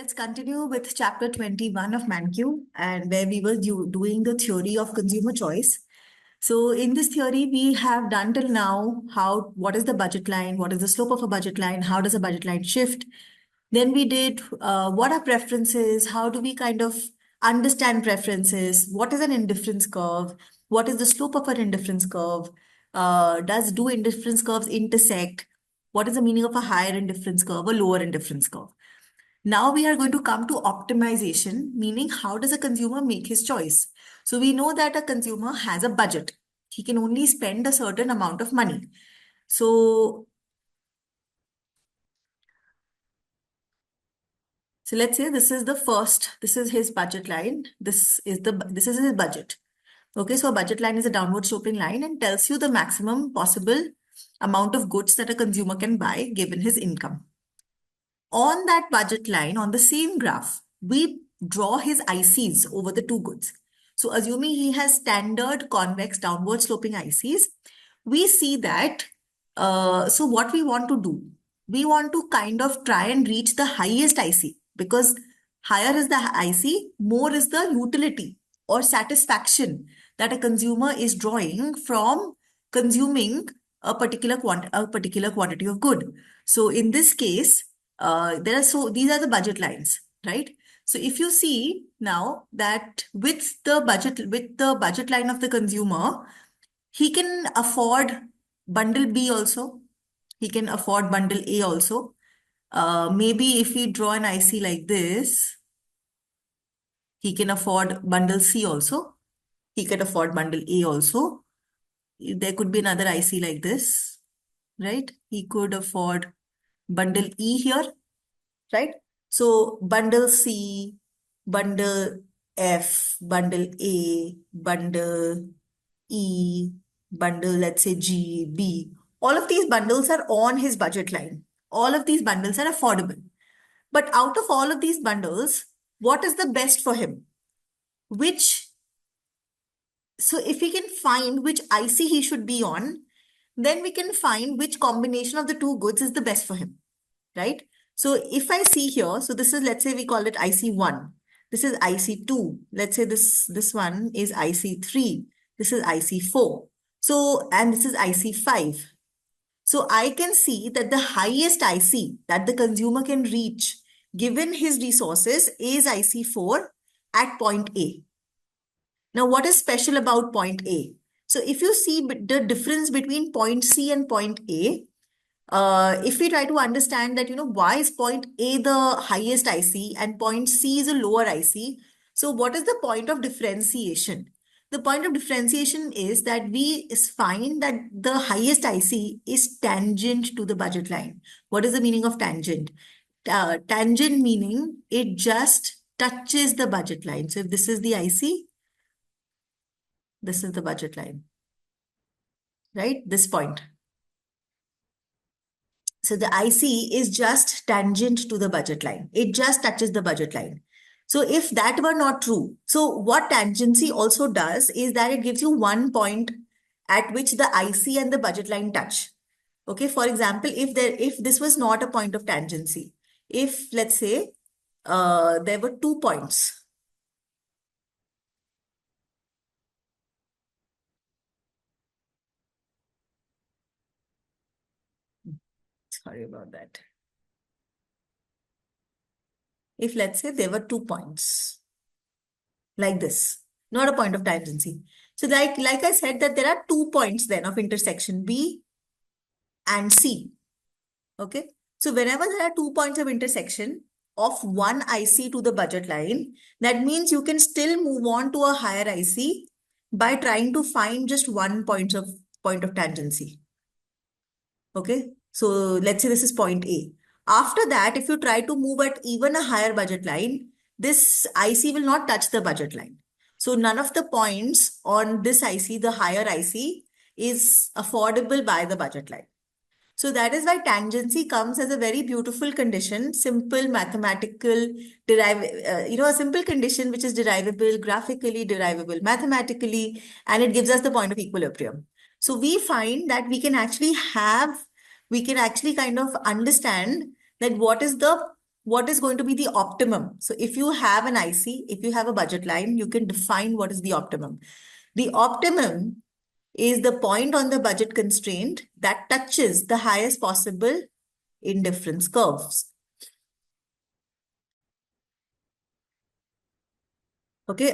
let's continue with chapter 21 of ManQ, and where we were doing the theory of consumer choice. So in this theory, we have done till now what is the budget line, what is the slope of a budget line, how does a budget line shift. Then we did what are preferences, how do we kind of understand preferences, what is an indifference curve, what is the slope of an indifference curve, do indifference curves intersect, what is the meaning of a higher indifference curve, a lower indifference curve. Now we are going to come to optimization, meaning how does a consumer make his choice? So we know that a consumer has a budget. He can only spend a certain amount of money. So let's say this is his budget line. This is his budget. Okay, so a budget line is a downward sloping line and tells you the maximum possible amount of goods that a consumer can buy given his income. On that budget line, on the same graph, we draw his ICs over the two goods. So assuming he has standard convex downward sloping ICs, we see that, so what we want to do, we want to kind of try and reach the highest IC, because higher is the IC, more is the utility or satisfaction that a consumer is drawing from consuming a particular quantity of good. So in this case, these are the budget lines, right? So if you see now that with the budget line of the consumer, he can afford bundle B also. He can afford bundle A also. Maybe if we draw an IC like this, he can afford bundle C also. He can afford bundle A also. There could be another IC like this, right? He could afford bundle E here, right? So bundle C, bundle F, bundle A, bundle E, bundle, let's say G, B. All of these bundles are on his budget line. All of these bundles are affordable. But out of all of these bundles, what is the best for him? So if we can find which IC he should be on, then we can find which combination of the two goods is the best for him, right? So if I see here, so this is, let's say we call it IC1. This is IC2. Let's say this one is IC3. This is IC4. So, and this is IC5. So I can see that the highest IC that the consumer can reach given his resources is IC4 at point A. Now, what is special about point A? So if you see the difference between point C and point A, if we try to understand that, why is point A the highest IC and point C is a lower IC? So what is the point of differentiation? The point of differentiation is that we find that the highest IC is tangent to the budget line. What is the meaning of tangent? Tangent meaning it just touches the budget line. So if this is the IC, this is the budget line, right? This point. So the IC is just tangent to the budget line. It just touches the budget line. So if that were not true, so what tangency also does is that it gives you one point at which the IC and the budget line touch. Okay, for example, if this was not a point of tangency, if let's say there were 2 points. Sorry about that. If let's say there were 2 points like this, not a point of tangency. So like I said that there are 2 points then of intersection B and C. Okay. So whenever there are 2 points of intersection of one IC to the budget line, that means you can still move on to a higher IC by trying to find just one point of tangency. Okay. So let's say this is point A. After that, if you try to move at even a higher budget line, this IC will not touch the budget line. So none of the points on this IC, the higher IC, is affordable by the budget line. So that is why tangency comes as a very beautiful condition, simple mathematical a simple condition which is derivable, graphically derivable, mathematically, and it gives us the point of equilibrium. So we find that we can actually kind of understand that what is the what is going to be the optimum. So if you have an IC, if you have a budget line, you can define what is the optimum. The optimum is the point on the budget constraint that touches the highest possible indifference curves. Okay,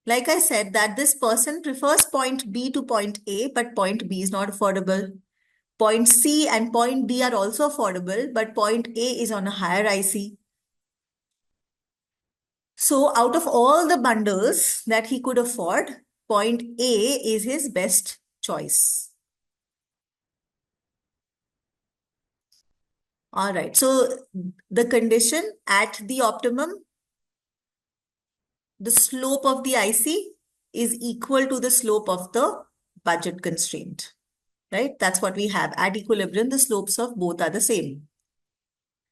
like I said, that this person prefers point B to point A, but point B is not affordable. Point C and point D are also affordable, but point A is on a higher IC. So out of all the bundles that he could afford, point A is his best choice. All right. So the condition at the optimum, the slope of the IC is equal to the slope of the budget constraint, right? That's what we have. At equilibrium, the slopes of both are the same.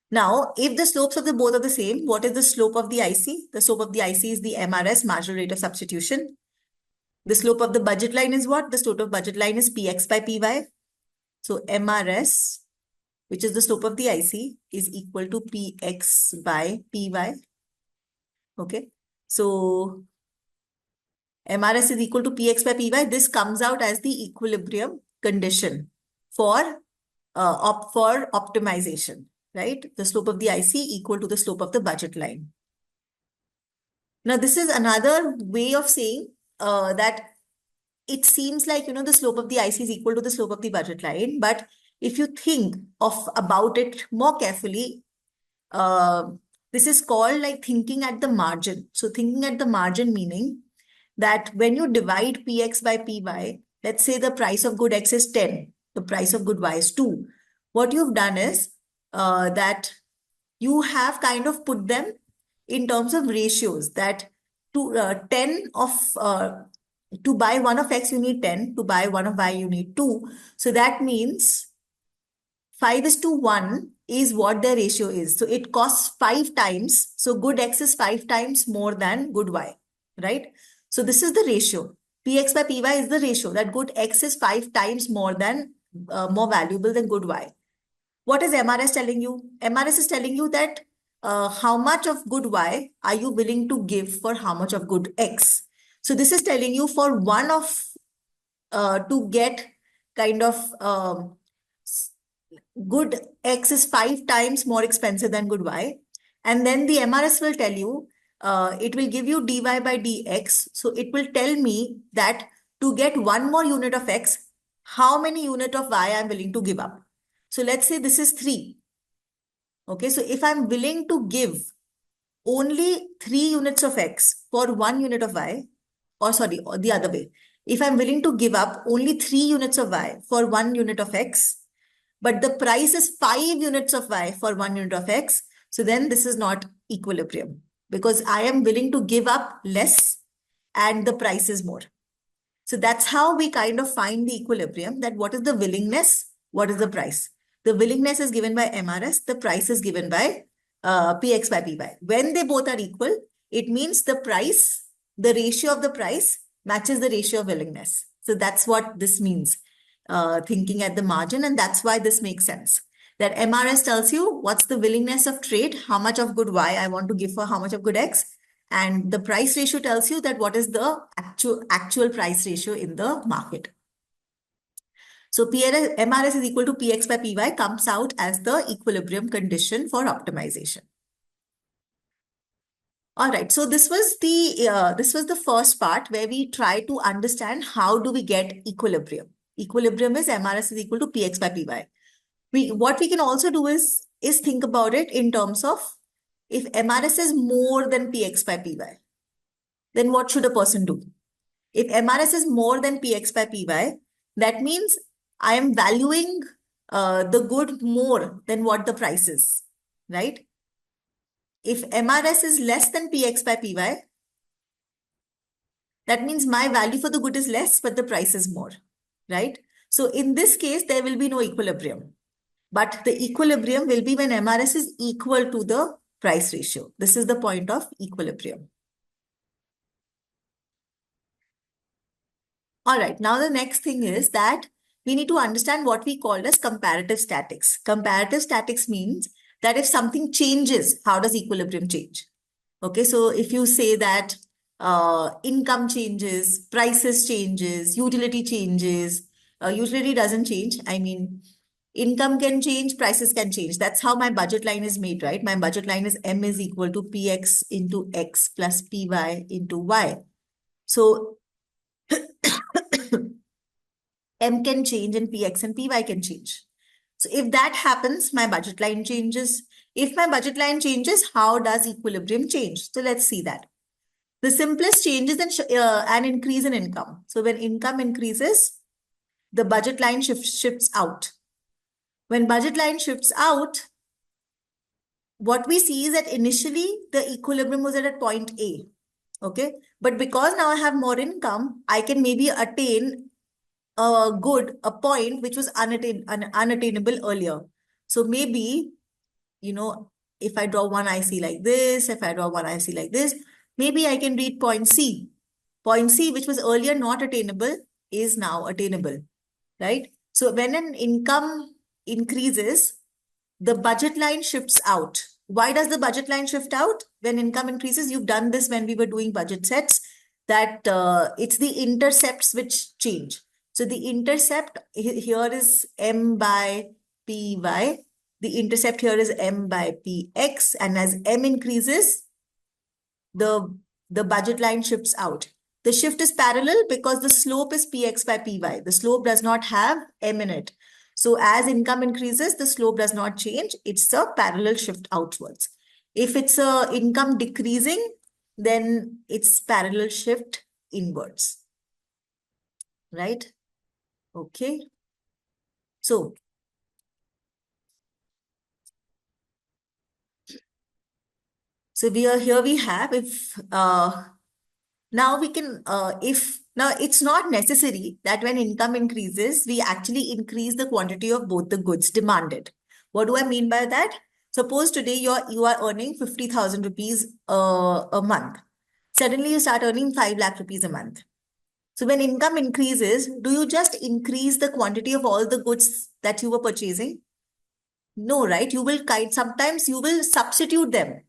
Now, if the slopes of the both are the same, what is the slope of the IC? The slope of the IC is the MRS, marginal rate of substitution. The slope of the budget line is what? The slope of budget line is Px by Py. So MRS, which is the slope of the IC, is equal to Px by Py. Okay. So MRS is equal to Px by Py. This comes out as the equilibrium condition for optimization, right? The slope of the IC equal to the slope of the budget line. Now, this is another way of saying that it seems like, the slope of the IC is equal to the slope of the budget line. But if you think about it more carefully, this is called like thinking at the margin. So thinking at the margin meaning that when you divide Px by Py, let's say the price of good X is 10, the price of good Y is 2. What you've done is that you have kind of put them in terms of ratios, that to 10 of to buy 1 of X you need 10, to buy 1 of Y you need 2. So that means 5:1 is what their ratio is. So it costs 5 times. So good X is 5 times more than good Y, right? So this is the ratio. Px by Py is the ratio that good X is 5 times more valuable than good Y. What is MRS telling you? MRS is telling you that how much of good Y are you willing to give for how much of good X? So this is telling you for one of to get kind of good X is 5 times more expensive than good Y. And then the MRS will tell you, it will give you dy by dx. So it will tell me that to get one more unit of X, how many unit of Y I'm willing to give up. So let's say this is 3. Okay, so if I'm willing to give only 3 units of X for 1 unit of Y, or sorry, or the other way. If I'm willing to give up only 3 units of Y for 1 unit of X, but the price is 5 units of Y for 1 unit of X, so then this is not equilibrium because I am willing to give up less and the price is more. So that's how we kind of find the equilibrium, that what is the willingness, what is the price. The willingness is given by MRS, the price is given by Px by Py. When they both are equal, it means the price, the ratio of the price matches the ratio of willingness. So that's what this means, thinking at the margin. And that's why this makes sense. That MRS tells you what's the willingness of trade, how much of good Y I want to give for how much of good X. And the price ratio tells you that what is the actual price ratio in the market. So MRS is equal to Px by Py comes out as the equilibrium condition for optimization. All right, so this was the first part where we try to understand how do we get equilibrium. Equilibrium is MRS is equal to Px by Py. What we can also do is think about it in terms of if MRS is more than Px by Py, then what should a person do? If MRS is more than Px by Py, that means I am valuing the good more than what the price is, right? If MRS is less than Px by Py, that means my value for the good is less, but the price is more, right? So in this case, there will be no equilibrium. But the equilibrium will be when MRS is equal to the price ratio. This is the point of equilibrium. All right, now the next thing is that we need to understand what we call as comparative statics. Comparative statics means that if something changes, how does equilibrium change? Okay, so if you say that income changes, prices changes, utility changes, utility doesn't change. I mean, income can change, prices can change. That's how my budget line is made, right? My budget line is M is equal to PX into X plus PY into Y. So M can change and PX and PY can change. So if that happens, my budget line changes. If my budget line changes, how does equilibrium change? So let's see that. The simplest change is an increase in income. So when income increases, the budget line shifts out. When budget line shifts out, what we see is that initially the equilibrium was at a point A. Okay. But because now I have more income, I can maybe attain a point which was unattainable earlier. So maybe, if I draw one IC like this, if I draw one IC like this, maybe I can reach point C. Point C, which was earlier not attainable, is now attainable, right? So when an income increases, the budget line shifts out. Why does the budget line shift out? When income increases, you've done this when we were doing budget sets, that it's the intercepts which change. So the intercept here is M by PY. The intercept here is M by PX. And as M increases, the budget line shifts out. The shift is parallel because the slope is PX by PY. The slope does not have M in it. So as income increases, the slope does not change. It's a parallel shift outwards. If it's a income decreasing, then it's parallel shift inwards. Right? Okay. So here we have, if now we can, now it's not necessary that when income increases, we actually increase the quantity of both the goods demanded. What do I mean by that? Suppose today you are earning 50,000 rupees a month. Suddenly you start earning 5 lakh rupees a month. So when income increases, do you just increase the quantity of all the goods that you were purchasing? No, right? Sometimes you will substitute them.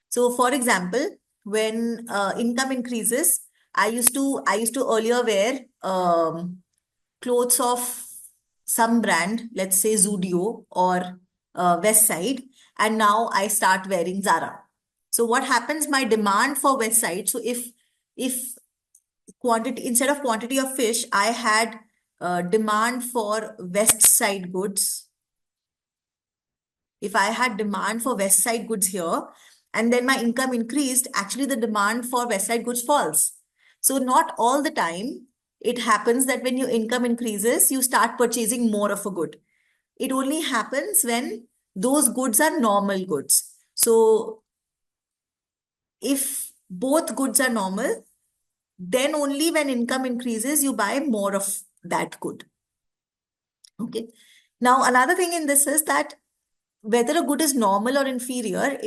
So for example, when income increases, I used to earlier wear clothes of some brand, let's say Zudio or West Side, and now I start wearing Zara. So what happens? My demand for West Side. So if quantity, instead of quantity of fish, I had demand for West Side goods. If I had demand for West Side goods here, and then my income increased, actually the demand for West Side goods falls. So not all the time it happens that when your income increases, you start purchasing more of a good. It only happens when those goods are normal goods. So if both goods are normal, then only when income increases, you buy more of that good. Okay. Now, another thing in this is that whether a good is normal or inferior,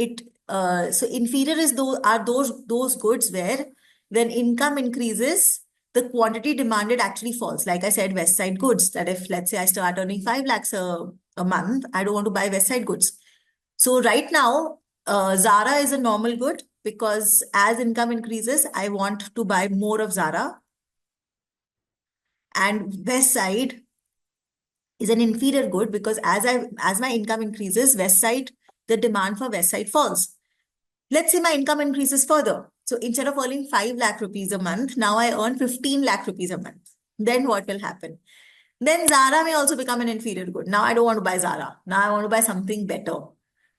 so inferior are those goods where when income increases, the quantity demanded actually falls. Like I said, West Side goods, that if let's say I start earning 5 lakhs a month, I don't want to buy West Side goods. So right now, Zara is a normal good because as income increases, I want to buy more of Zara. And West Side is an inferior good because as my income increases, West Side, the demand for West Side falls. Let's say my income increases further. So instead of earning 5 lakh rupees a month, now I earn 15 lakh rupees a month. Then what will happen? Then Zara may also become an inferior good. Now I don't want to buy Zara. Now I want to buy something better.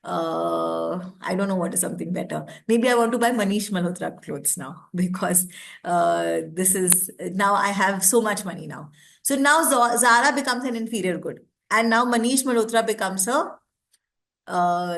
I don't know what is something better. Maybe I want to buy Manish Malhotra clothes now because now I have so much money now. So now Zara becomes an inferior good. And now Manish Malhotra becomes a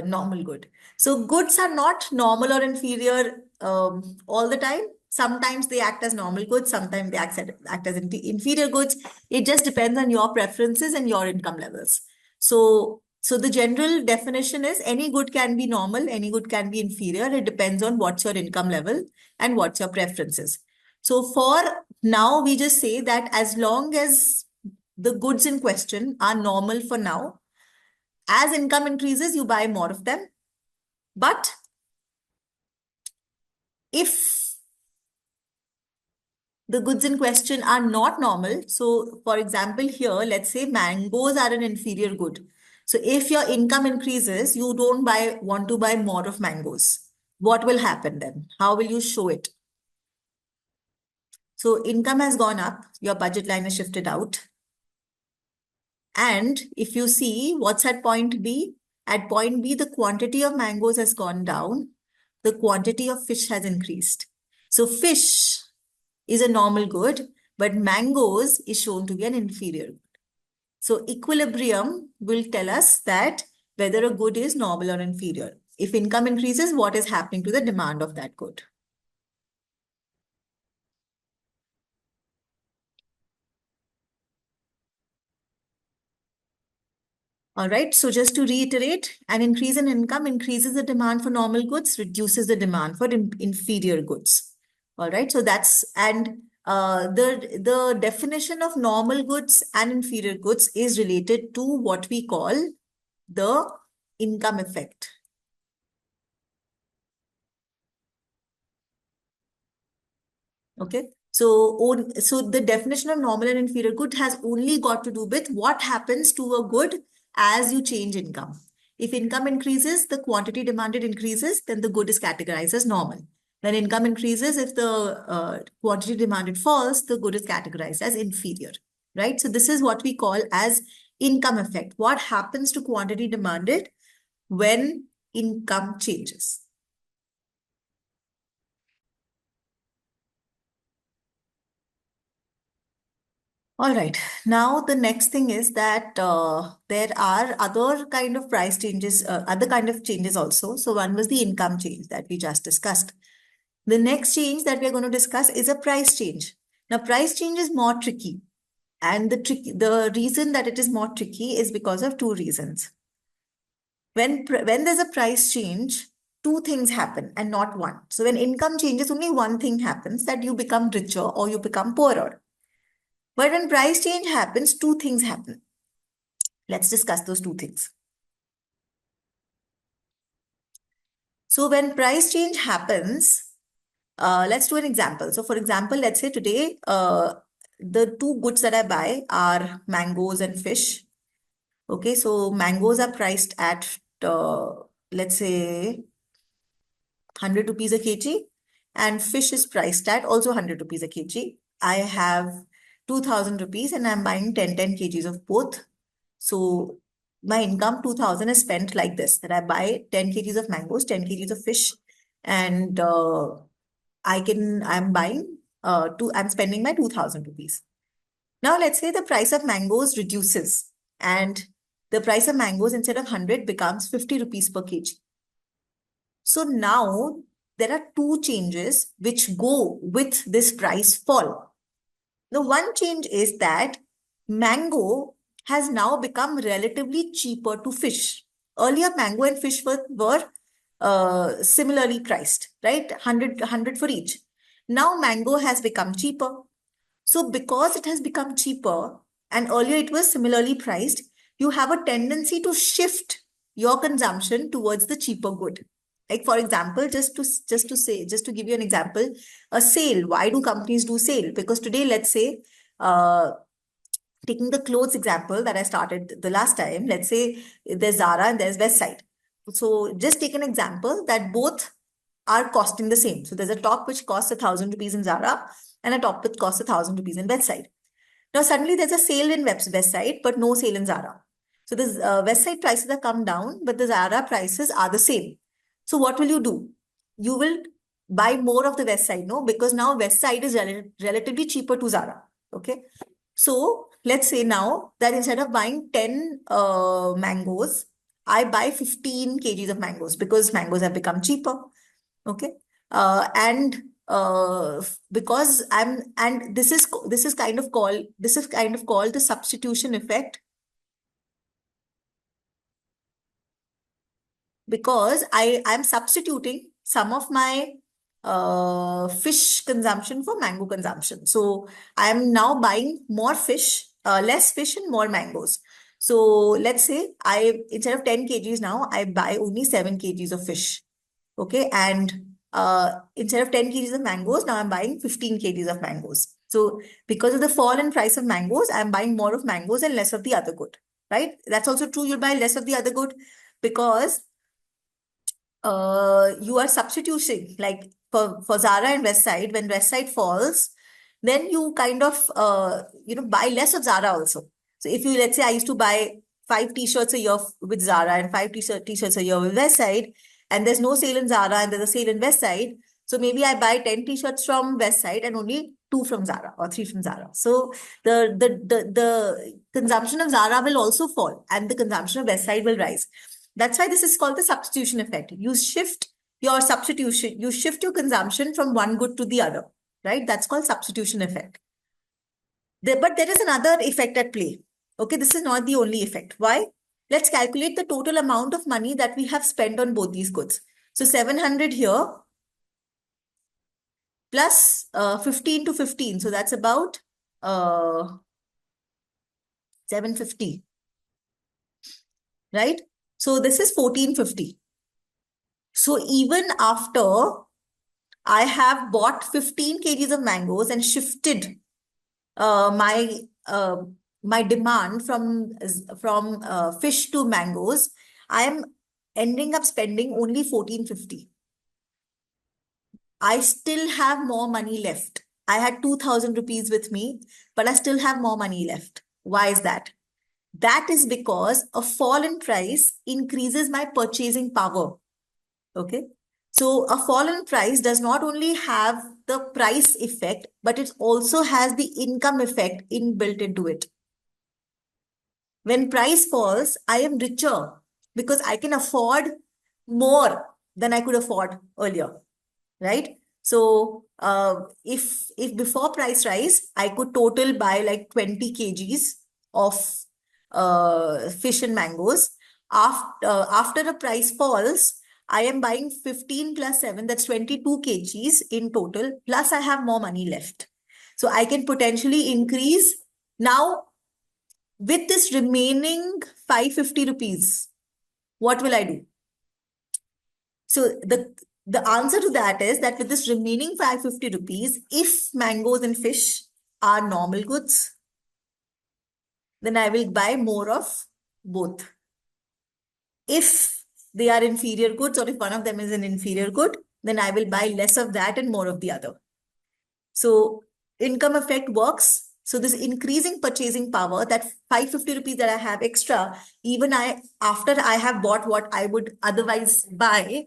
normal good. So goods are not normal or inferior all the time. Sometimes they act as normal goods, sometimes they act as inferior goods. It just depends on your preferences and your income levels. So the general definition is any good can be normal, any good can be inferior. It depends on what's your income level and what's your preferences. So for now, we just say that as long as the goods in question are normal for now. As income increases, you buy more of them. But if the goods in question are not normal, so for example, here, let's say mangoes are an inferior good. So if your income increases, you don't want to buy more of mangoes. What will happen then? How will you show it? So income has gone up, your budget line is shifted out. And if you see what's at point B, at point B, the quantity of mangoes has gone down, the quantity of fish has increased. So fish is a normal good, but mangoes is shown to be an inferior good. So equilibrium will tell us that whether a good is normal or inferior. If income increases, what is happening to the demand of that good? All right, so just to reiterate, an increase in income increases the demand for normal goods, reduces the demand for inferior goods. All right, so that's, and the definition of normal goods and inferior goods is related to what we call the income effect. Okay, so the definition of normal and inferior good has only got to do with what happens to a good as you change income. If income increases, the quantity demanded increases, then the good is categorized as normal. When income increases, if the quantity demanded falls, the good is categorized as inferior, right? So this is what we call as income effect. What happens to quantity demanded when income changes? All right. Now the next thing is that there are other kind of price changes, other kind of changes also. So one was the income change that we just discussed. The next change that we are going to discuss is a price change. Now price change is more tricky. And the reason that it is more tricky is because of two reasons. When there's a price change, two things happen and not one. So when income changes, only one thing happens, that you become richer or you become poorer. But when price change happens, two things happen. Let's discuss those two things. So when price change happens, let's do an example. So for example, let's say today, the two goods that I buy are mangoes and fish. Okay, so mangoes are priced at, let's say, 100 rupees a kg, and fish is priced at also 100 rupees a kg. I have 2000 rupees and I'm buying 10 kgs of both. So my income 2000 is spent like this, that I buy 10 kgs of mangoes, 10 kgs of fish, and I'm spending my 2000 rupees. Now let's say the price of mangoes reduces and the price of mangoes instead of 100 becomes 50 rupees per kg. So now there are two changes which go with this price fall. The one change is that mango has now become relatively cheaper to fish. Earlier, mango and fish were similarly priced, right? 100 for each. Now, mango has become cheaper. So, because it has become cheaper and earlier it was similarly priced, you have a tendency to shift your consumption towards the cheaper good. Like for example, just to give you an example, a sale. Why do companies do sale? Because today, let's say, uh, taking the clothes example that I started the last time, let's say there's Zara and there's Westside. So just take an example that both are costing the same. So there's a top which costs 1,000 rupees in Zara and a top which costs 1,000 rupees in Westside. Now suddenly there's a sale in Westside, but no sale in Zara. So the Westside prices have come down, but the Zara prices are the same. So what will you do? You will buy more of the Westside, no? Because now Westside is relatively cheaper to Zara. Okay. So let's say now that instead of buying 10 mangoes, I buy 15 kgs of mangoes because mangoes have become cheaper. Okay. And because this is kind of called the substitution effect, because I'm substituting some of my fish consumption for mango consumption. So I'm now buying more fish less fish and more mangoes. So let's say instead of 10 kgs now, I buy only 7 kgs of fish. Okay. And instead of 10 kgs of mangoes, now I'm buying 15 kgs of mangoes. So because of the fall in price of mangoes, I'm buying more of mangoes and less of the other good, right? That's also true. You'll buy less of the other good because you are substituting, like for Zara and Westside, when Westside falls, then you kind of buy less of Zara also. So if you, let's say, I used to buy 5 t-shirts a year with Zara and 5 t-shirts a year with Westside, and there's no sale in Zara and there's a sale in Westside. So maybe I buy 10 t-shirts from Westside and only 2 from Zara or 3 from Zara. So the consumption of Zara will also fall and the consumption of Westside will rise. That's why this is called the substitution effect. You shift your consumption from one good to the other, right? That's called substitution effect. But there is another effect at play. Okay, this is not the only effect. Why? Let's calculate the total amount of money that we have spent on both these goods. So 700 here plus 15 to 15. So that's about 750, right? So this is 1450. So even after I have bought 15 kgs of mangoes and shifted my demand from fish to mangoes, I am ending up spending only 1450. I still have more money left. I had 2000 rupees with me, but I still have more money left. Why is that? That is because a fall in price increases my purchasing power. Okay. So a fall in price does not only have the price effect, but it also has the income effect inbuilt into it. When price falls, I am richer because I can afford more than I could afford earlier, right? So if before price rise, I could total buy like 20 kgs of fish and mangoes. After the price falls, I am buying 15 plus 7, that's 22 kgs in total, plus I have more money left. So I can potentially increase now with this remaining 550 rupees. What will I do? So the answer to that is that with this remaining 550 rupees, if mangoes and fish are normal goods, then I will buy more of both. If they are inferior goods, or if one of them is an inferior good, then I will buy less of that and more of the other. So income effect works. So this increasing purchasing power, that 550 rupees that I have extra, even after I have bought what I would otherwise buy,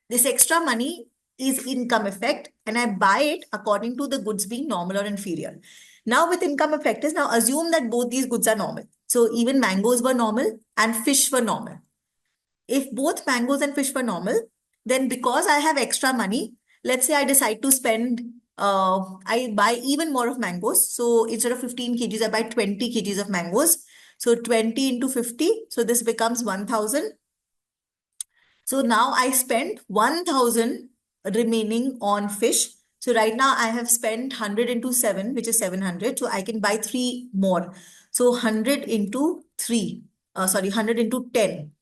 this extra money is income effect, and I buy it according to the goods being normal or inferior. Now with income effect is, now assume that both these goods are normal. So even mangoes were normal and fish were normal. If both mangoes and fish were normal, then because I have extra money, let's say I decide to spend, I buy even more of mangoes. So instead of 15 kgs, I buy 20 kgs of mangoes. So 20 into 50. So this becomes 1000. So now I spent 1000 remaining on fish. So right now I have spent 100 into 7, which is 700. So I can buy 3 more. So 100 into 3, 100 into 10.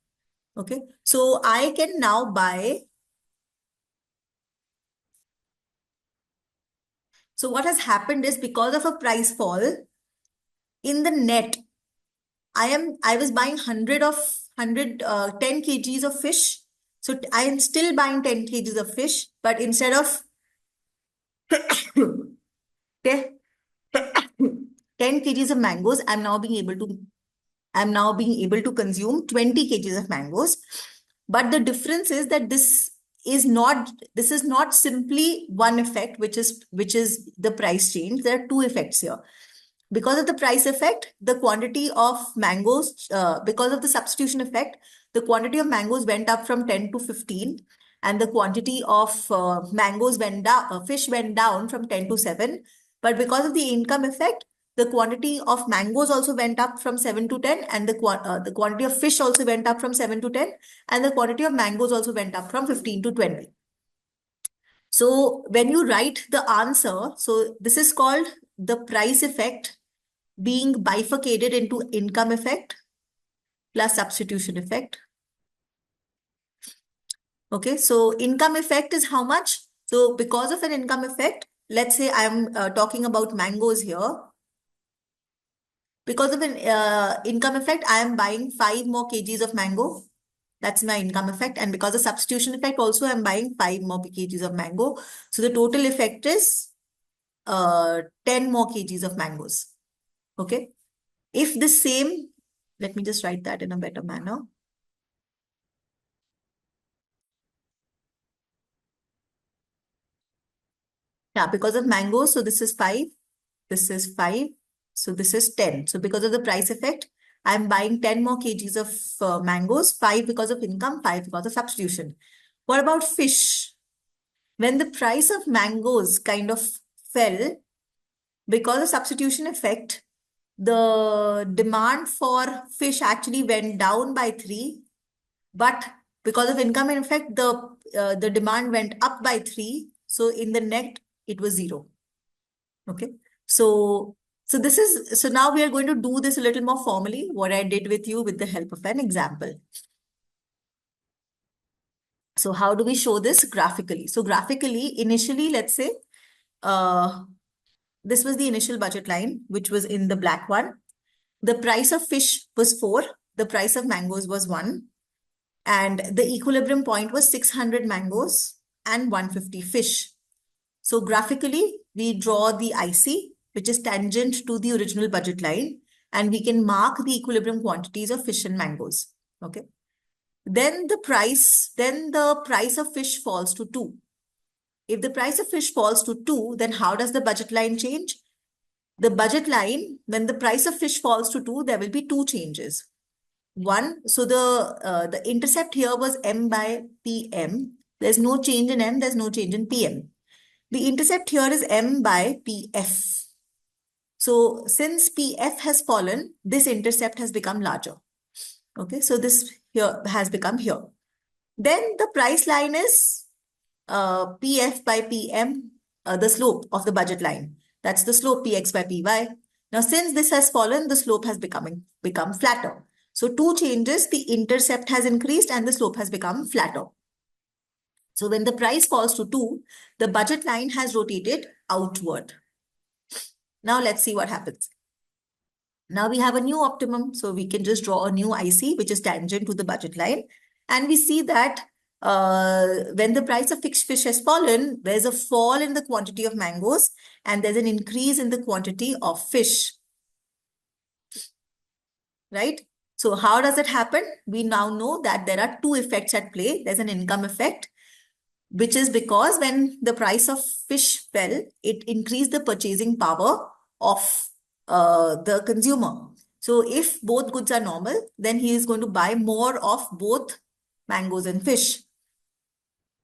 Okay. So I can now buy. So what has happened is, because of a price fall in the net, I was buying 10 kgs of fish. So I am still buying 10 kgs of fish, but instead of 10 kgs of mangoes, I'm now being able to consume 20 kgs of mangoes. But the difference is that this is not simply one effect, which is the price change. There are two effects here. Because of the price effect, the quantity of mangoes, because of the substitution effect, the quantity of mangoes went up from 10 to 15, and the quantity of fish went down from 10 to 7. But because of the income effect, the quantity of mangoes also went up from 7 to 10, and the quantity of fish also went up from 7 to 10, and the quantity of mangoes also went up from 15 to 20. So when you write the answer, so this is called the price effect being bifurcated into income effect plus substitution effect. Okay, so income effect is how much? So because of an income effect, let's say I'm talking about mangoes here. Because of an income effect, I am buying 5 more kgs of mango. That's my income effect. And because of substitution effect, also I'm buying 5 more kgs of mango. So the total effect is 10 more kgs of mangoes. Okay. If the same, let me just write that in a better manner. Yeah, because of mangoes, so this is 5, this is 5, so this is 10. So because of the price effect, I'm buying 10 more kgs of mangoes, 5 because of income, 5 because of substitution. What about fish? When the price of mangoes kind of fell, because of substitution effect, the demand for fish actually went down by 3, but because of income effect, the demand went up by 3. So in the net, it was 0. Okay. So now we are going to do this a little more formally, what I did with you with the help of an example. So how do we show this graphically? So graphically, initially, let's say, this was the initial budget line, which was in the black one. The price of fish was 4. The price of mangoes was 1. And the equilibrium point was 600 mangoes and 150 fish. So graphically, we draw the IC, which is tangent to the original budget line, and we can mark the equilibrium quantities of fish and mangoes. Okay. Then the price of fish falls to 2. If the price of fish falls to 2, then how does the budget line change? The budget line, when the price of fish falls to 2, there will be 2 changes. One, so the intercept here was M by PM. There's no change in M, there's no change in PM. The intercept here is M by PF. So since PF has fallen, this intercept has become larger. Okay, so this here has become here. Then the price line is PF by PM, the slope of the budget line. That's the slope PX by PY. Now, since this has fallen, the slope has become flatter. So 2 changes, the intercept has increased and the slope has become flatter. So when the price falls to 2, the budget line has rotated outward. Now let's see what happens. Now we have a new optimum. So we can just draw a new IC, which is tangent to the budget line. And we see that when the price of fixed fish has fallen, there's a fall in the quantity of mangoes and there's an increase in the quantity of fish. Right? So how does it happen? We now know that there are 2 effects at play. There's an income effect, which is because when the price of fish fell, it increased the purchasing power of the consumer. So if both goods are normal, then he is going to buy more of both mangoes and fish.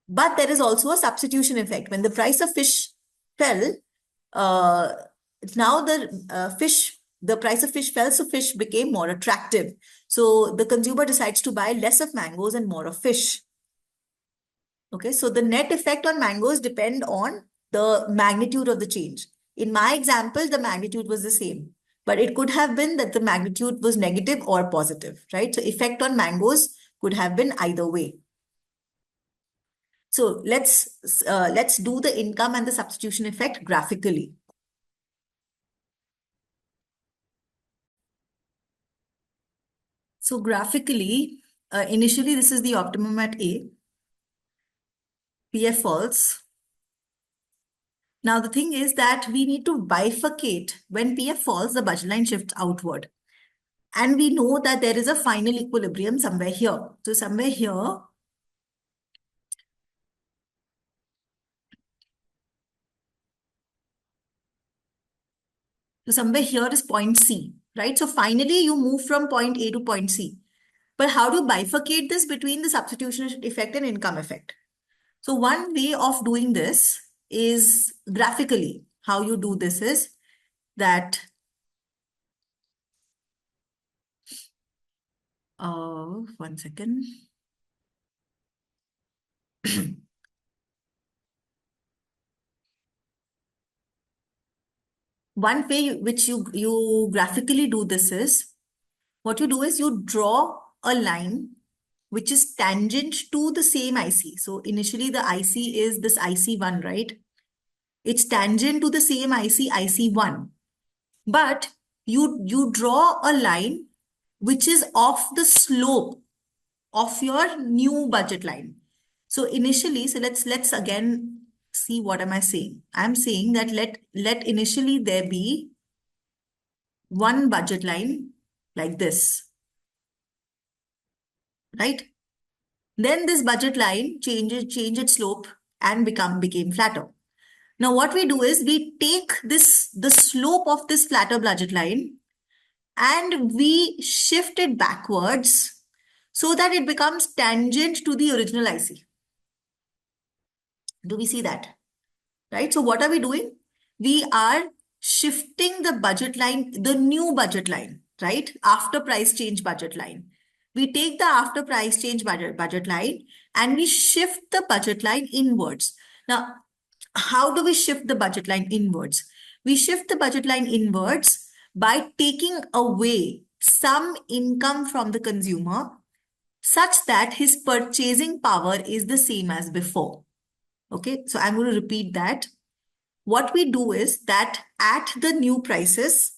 But there is also a substitution effect. When the price of fish fell, now the price of fish fell, so fish became more attractive. So the consumer decides to buy less of mangoes and more of fish. Okay, so the net effect on mangoes depend on the magnitude of the change. In my example, the magnitude was the same, but it could have been that the magnitude was negative or positive, right? So effect on mangoes could have been either way. So let's do the income and the substitution effect graphically. So graphically, initially this is the optimum at A. PF falls. Now the thing is that we need to bifurcate. When PF falls, the budget line shifts outward. And we know that there is a final equilibrium somewhere here. So somewhere here, is point C, right? So finally you move from point A to point C. But how to bifurcate this between the substitution effect and income effect? So one way of doing this is graphically. How you do this is that, one second. One way which you graphically do this is, what you do is you draw a line which is tangent to the same IC. So initially the IC is this IC1, right? It's tangent to the same IC, IC1. But you draw a line which is off the slope of your new budget line. So initially, so let's again see, what am I saying? I'm saying that let initially there be one budget line like this, right? Then this budget line change its slope and became flatter. Now what we do is we take the slope of this flatter budget line and we shift it backwards so that it becomes tangent to the original IC. Do we see that? Right? So what are we doing? We are shifting the budget line, the new budget line, right? After price change budget line. We take the after price change budget line and we shift the budget line inwards. Now, how do we shift the budget line inwards? We shift the budget line inwards by taking away some income from the consumer such that his purchasing power is the same as before. Okay, so I'm going to repeat that. What we do is that at the new prices,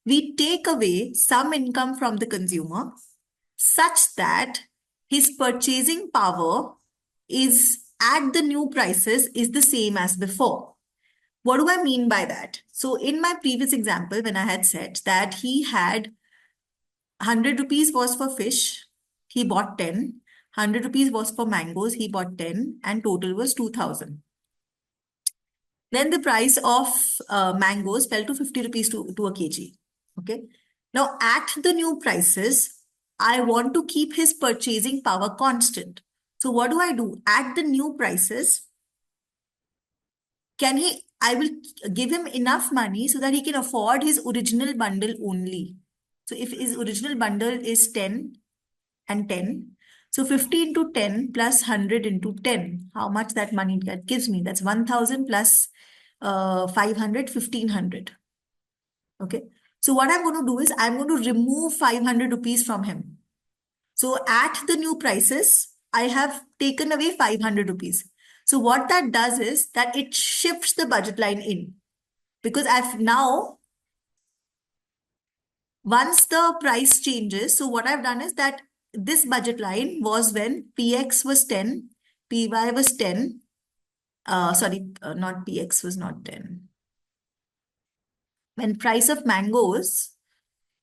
we take away some income from the consumer such that his purchasing power is at the new prices is the same as before. What do I mean by that? So in my previous example, when I had said that he had 100 rupees was for fish, he bought 10. 100 rupees was for mangoes, he bought 10, and total was 2000. Then the price of mangoes fell to 50 rupees to a kg. Okay. Now at the new prices, I want to keep his purchasing power constant. So what do I do? At the new prices, I will give him enough money so that he can afford his original bundle only. So if his original bundle is 10 and 10, so 50 into 10 plus 100 into 10, how much that money that gives me? That's 1000 plus 500, 1500. Okay. So what I'm going to do is I'm going to remove 500 rupees from him. So at the new prices, I have taken away 500 rupees. So what that does is that it shifts the budget line in, because I've now, once the price changes, so what I've done is that this budget line was when PX was 10, PY was 10. Not PX was not 10. When price of mangoes,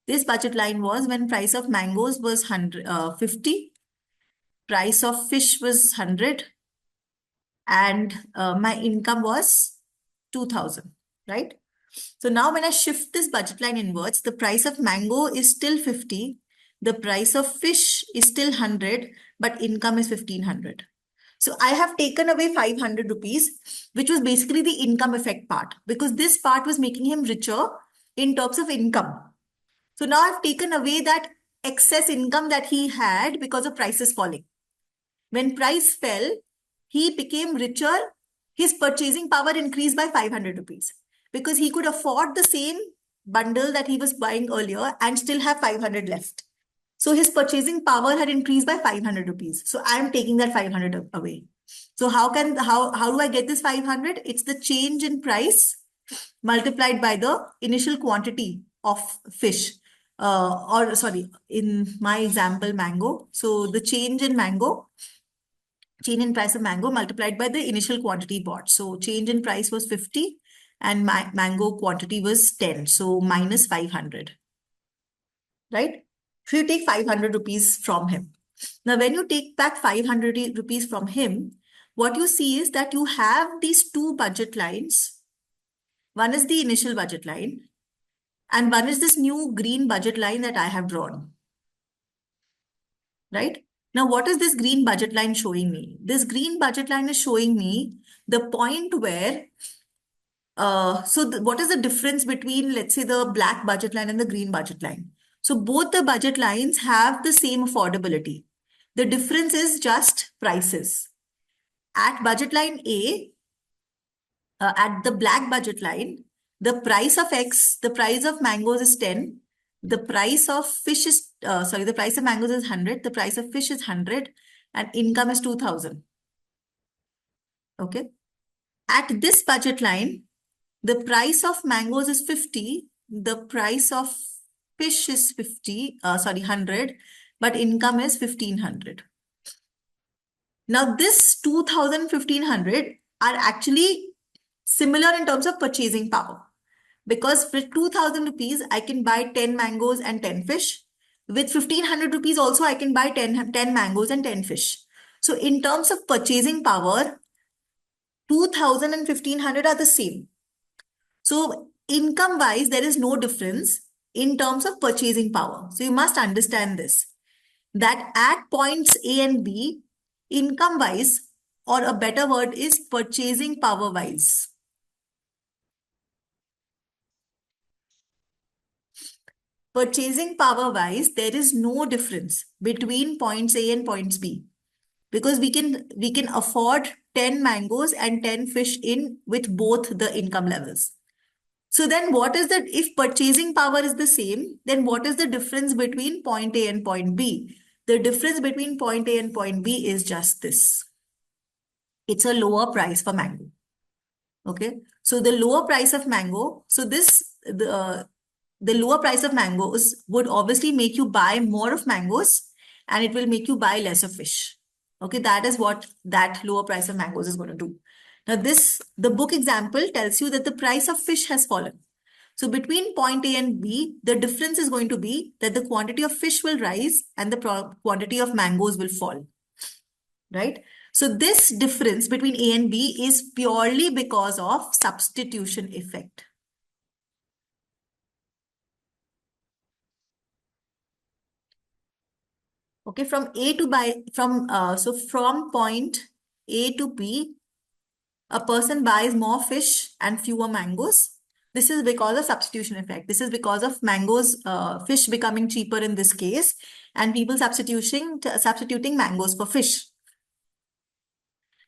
this budget line was when price of mangoes was 50, price of fish was 100, and my income was 2000, right? So now when I shift this budget line inwards, the price of mango is still 50, the price of fish is still 100, but income is 1500. So I have taken away 500 rupees, which was basically the income effect part, because this part was making him richer in terms of income. So now I've taken away that excess income that he had because of prices falling. When price fell, he became richer. His purchasing power increased by 500 rupees because he could afford the same bundle that he was buying earlier and still have 500 left. So his purchasing power had increased by 500 rupees. So I'm taking that 500 away. So how do I get this 500? It's the change in price multiplied by the initial quantity of fish. In my example, mango. So the change in price of mango multiplied by the initial quantity bought. So change in price was 50 and my mango quantity was 10. So minus 500, right? So you take 500 rupees from him. Now, when you take back 500 rupees from him, what you see is that you have these two budget lines. One is the initial budget line and one is this new green budget line that I have drawn, right? Now, what is this green budget line showing me? This green budget line is showing me the point where, what is the difference between, let's say, the black budget line and the green budget line? So both the budget lines have the same affordability. The difference is just prices. At budget line A, at the black budget line, The price of X, the price of mangoes is 10. The price of fish is, the price of mangoes is 100. The price of fish is 100 and income is 2000. Okay. At this budget line, the price of mangoes is 50. The price of fish is 100, but income is 1500. Now this 2000, 1500 are actually similar in terms of purchasing power. Because for 2000 rupees, I can buy 10 mangoes and 10 fish. With 1500 rupees also, I can buy 10 mangoes and 10 fish. So in terms of purchasing power, 2000 and 1500 are the same. So income wise, there is no difference in terms of purchasing power. So you must understand this, that at points A and B, income wise, or a better word is purchasing power wise. Purchasing power wise, there is no difference between points A and points B, because we can afford 10 mangoes and 10 fish in with both the income levels. So then what is the, if purchasing power is the same, then what is the difference between point A and point B? The difference between point A and point B is just this. It's a lower price for mango. Okay. So the lower price of mango, so the lower price of mangoes would obviously make you buy more of mangoes and it will make you buy less of fish. Okay, that is what that lower price of mangoes is going to do. Now the book example tells you that the price of fish has fallen. So between point A and B, the difference is going to be that the quantity of fish will rise and the quantity of mangoes will fall, right? So this difference between A and B is purely because of substitution effect. Okay, from point A to B, a person buys more fish and fewer mangoes. This is because of substitution effect. This is because of fish becoming cheaper in this case, and people substituting mangoes for fish.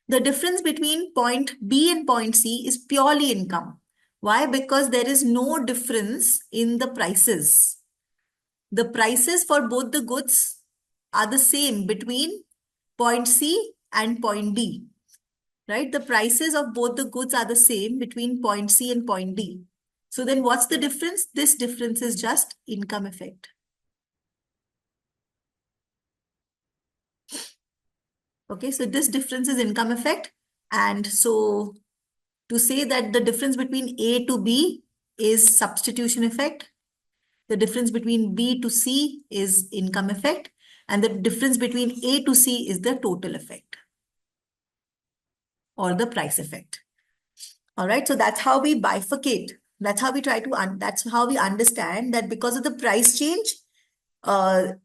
The difference between point B and point C is purely income. Why? Because there is no difference in the prices. The prices for both the goods are the same between point C and point D, right? The prices of both the goods are the same between point C and point D. So then what's the difference? This difference is just income effect. Okay, so this difference is income effect. And so to say that the difference between A to B is substitution effect, the difference between B to C is income effect, and the difference between A to C is the total effect or the price effect. All right, so that's how we bifurcate. That's how we try to, that's how we understand that because of the price change, the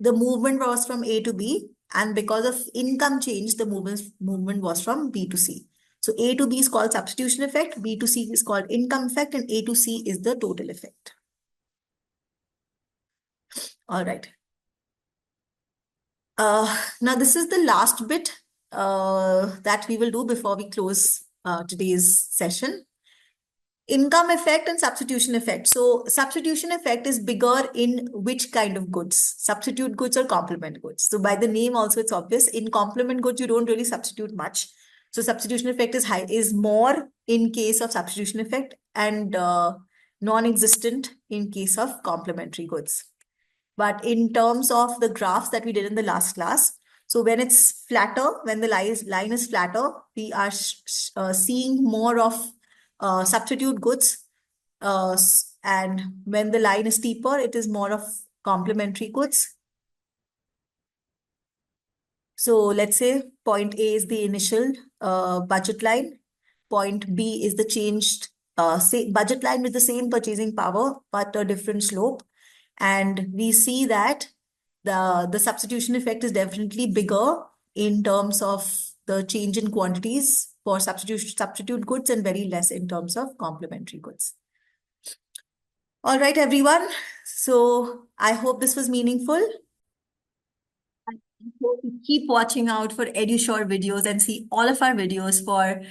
movement was from A to B, and because of income change, the movement was from B to C. So A to B is called substitution effect, B to C is called income effect, and A to C is the total effect. All right. Now this is the last bit that we will do before we close today's session. Income effect and substitution effect. So substitution effect is bigger in which kind of goods? Substitute goods or complement goods. So by the name also it's obvious. In complement goods, you don't really substitute much. So substitution effect is more in case of substitution effect and non-existent in case of complementary goods. But in terms of the graphs that we did in the last class, so when it's flatter, when the line is flatter, we are seeing more of substitute goods. And when the line is steeper, it is more of complementary goods. So let's say point A is the initial budget line. Point B is the changed budget line with the same purchasing power, but a different slope. And we see that the substitution effect is definitely bigger in terms of the change in quantities for substitute goods and very less in terms of complementary goods. All right, everyone. So I hope this was meaningful. So keep watching out for EduSure videos and see all of our videos for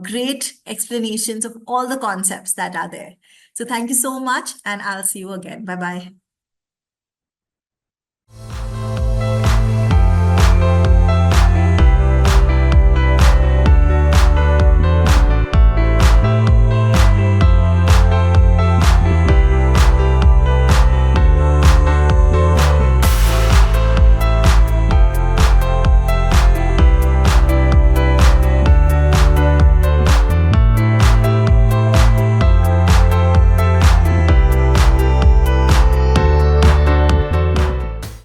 great explanations of all the concepts that are there. So thank you so much, and I'll see you again. Bye bye.